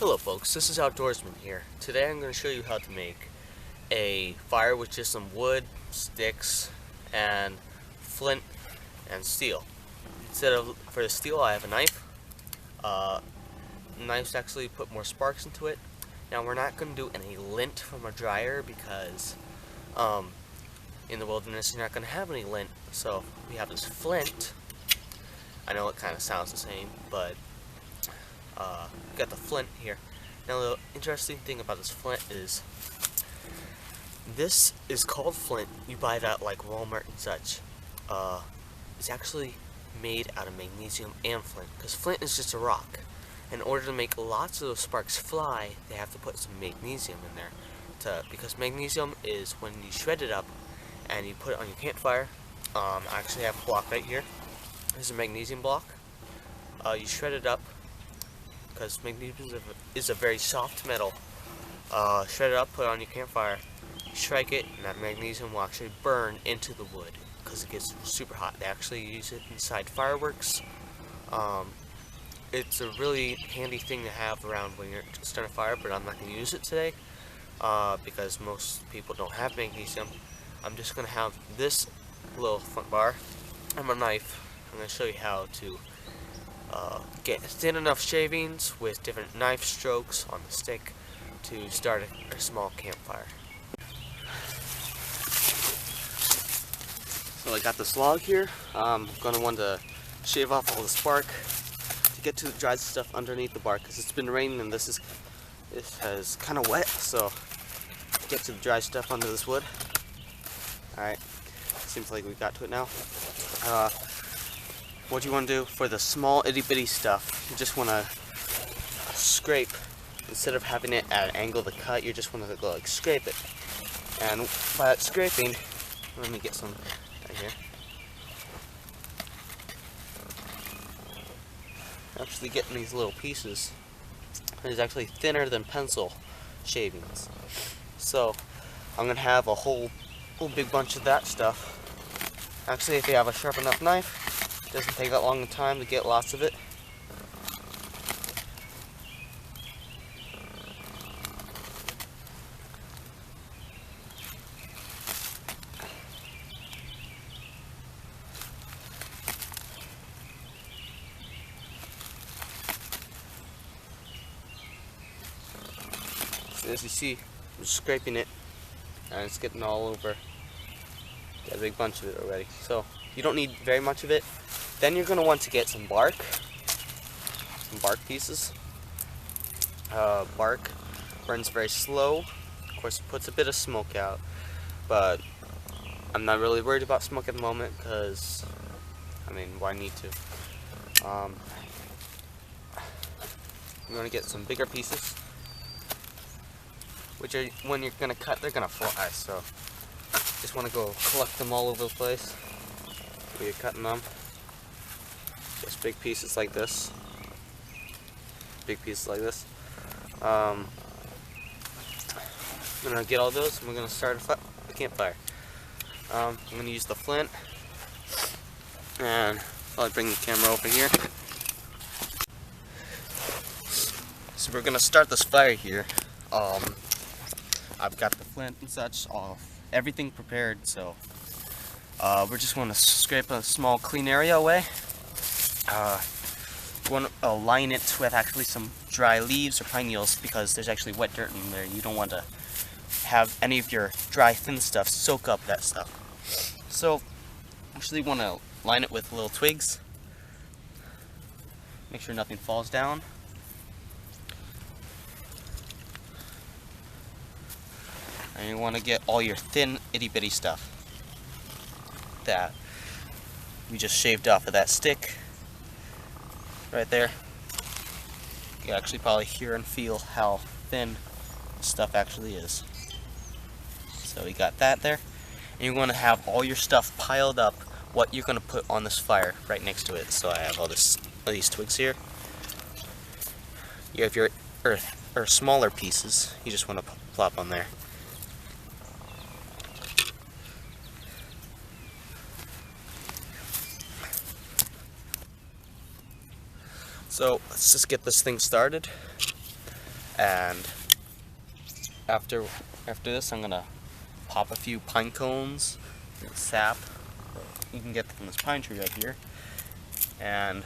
Hello folks, this is Outdoorsmen here. Today I'm going to show you how to make a fire with just some wood, sticks, and flint and steel. For the steel I have a knife. Knives actually put more sparks into it. Now we're not going to do any lint from a dryer because in the wilderness you're not going to have any lint. So we have this flint. I know it kind of sounds the same, but we got the flint here. Now the interesting thing about this flint is this is called flint. You buy that like Walmart and such. It's actually made out of magnesium and flint, because flint is just a rock. In order to make lots of those sparks fly, they have to put some magnesium in there. Because magnesium is when you shred it up and you put it on your campfire. I actually have a block right here. This is a magnesium block. You shred it up because magnesium is a very soft metal. Shred it up, put it on your campfire, strike it, and that magnesium will actually burn into the wood because it gets super hot. They actually use it inside fireworks. It's a really handy thing to have around when you're starting a fire, but I'm not going to use it today because most people don't have magnesium. I'm just going to have this little flint bar and my knife. I'm going to show you how to get thin enough shavings with different knife strokes on the stick to start a small campfire. So I got this log here. I'm going to want to shave off all the spark to get to the dry stuff underneath the bark, because it's been raining and this is kind of wet, so get to the dry stuff under this wood. Alright, seems like we got to it now. What you want to do for the small itty bitty stuff, you just want to scrape. Instead of having it at an angle to cut, you just want to go like scrape it. And by that scraping, let me get some right here. Actually getting these little pieces. It's actually thinner than pencil shavings. So I'm going to have a whole big bunch of that stuff. Actually, if you have a sharp enough knife, it doesn't take that long a time to get lots of it. So as you see, I'm scraping it and it's getting all over. Got a big bunch of it already. So you don't need very much of it. Then you're going to want to get some bark pieces. Bark burns very slow. Of course, it puts a bit of smoke out, but I'm not really worried about smoke at the moment because, I mean, why need to? I'm going to get some bigger pieces, which are, when you're going to cut, they're going to fly, so just want to go collect them all over the place where you're cutting them. Just big pieces like this. Big pieces like this. I'm going to get all those and we're going to start a campfire. I'm going to use the flint and I'll bring the camera over here. So we're going to start this fire here. I've got the flint and such, everything prepared, so we're just going to scrape a small clean area away. You want to line it with actually some dry leaves or pine needles because there's actually wet dirt in there. You don't want to have any of your dry thin stuff soak up that stuff. So actually want to line it with little twigs. Make sure nothing falls down. And you want to get all your thin itty bitty stuff that we just shaved off of that stick right there. You can actually probably hear and feel how thin stuff actually is. So we got that there. And you're going to have all your stuff piled up, what you're going to put on this fire right next to it. So I have all these twigs here. You have your earth or smaller pieces you just want to plop on there. So let's just get this thing started. And after this, I'm gonna pop a few pine cones, sap. You can get from this pine tree right here, and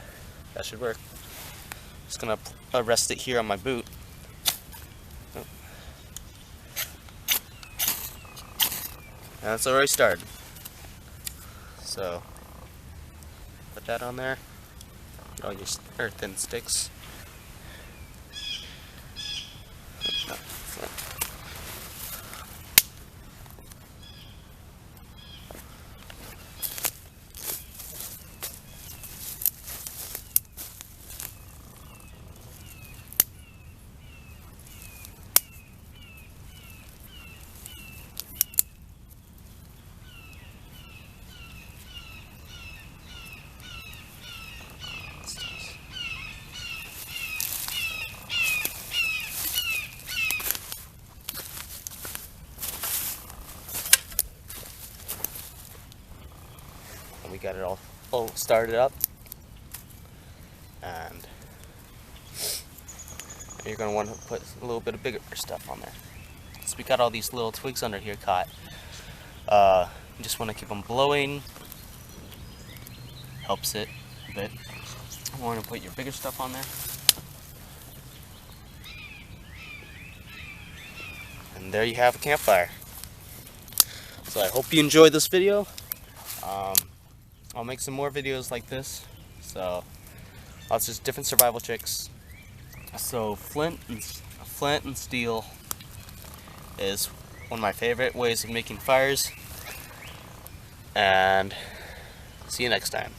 that should work. Just gonna rest it here on my boot. And it's already started. So put that on there. Get all your earth and sticks. We got it all started up, and you're going to want to put a little bit of bigger stuff on there. So we got all these little twigs under here caught. You just want to keep them blowing. Helps it a bit. You want to put your bigger stuff on there. And there you have a campfire. So I hope you enjoyed this video. I'll make some more videos like this. So lots of different survival tricks. So flint and steel is one of my favorite ways of making fires. And see you next time.